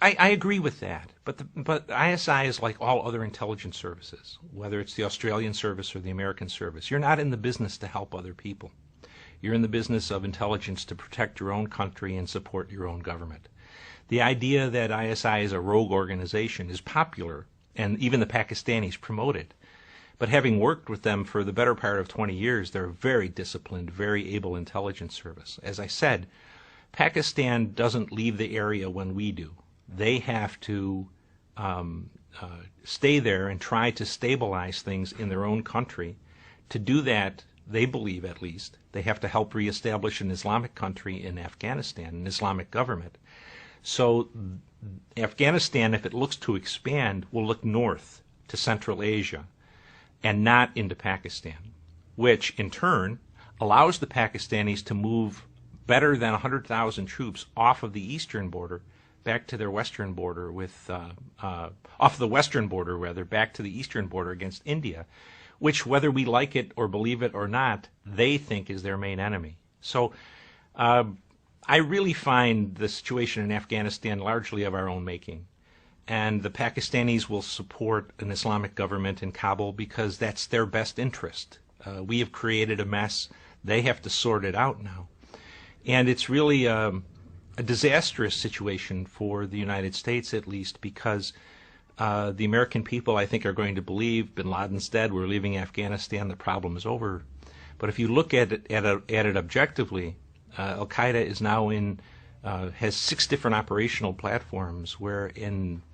I agree with that, but ISI is like all other intelligence services, whether it's the Australian service or the American service. You're not in the business to help other people. You're in the business of intelligence to protect your own country and support your own government. The idea that ISI is a rogue organization is popular, and even the Pakistanis promote it. But having worked with them for the better part of 20 years, they're a very disciplined, very able intelligence service. As I said, Pakistan doesn't leave the area when we do. They have to stay there and try to stabilize things in their own country. To do that, they believe at least, they have to help reestablish an Islamic country in Afghanistan, an Islamic government. So Afghanistan, if it looks to expand, will look north to Central Asia and not into Pakistan, which in turn allows the Pakistanis to move better than 100,000 troops off of the eastern border back to their western border off the western border rather, back to the eastern border against India, which, whether we like it or believe it or not, they think is their main enemy. So I really find the situation in Afghanistan largely of our own making. And the Pakistanis will support an Islamic government in Kabul because that's their best interest. We have created a mess. They have to sort it out now. And it's really a disastrous situation for the United States, at least, because the American people, I think, are going to believe bin Laden's dead, we're leaving Afghanistan, the problem is over. But if you look at it objectively, Al-Qaeda is now has 6 different operational platforms, where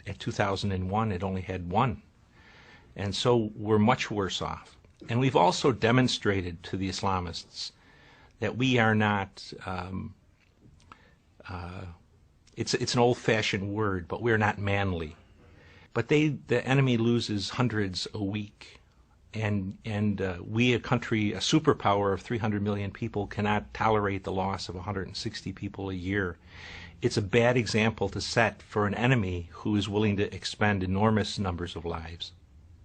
at 2001 it only had 1. And so we're much worse off. And we've also demonstrated to the Islamists that we are not, it's an old-fashioned word, but we're not manly. But the enemy loses hundreds a week, and we, a country, a superpower of 300 million people, cannot tolerate the loss of 160 people a year. It's a bad example to set for an enemy who is willing to expend enormous numbers of lives.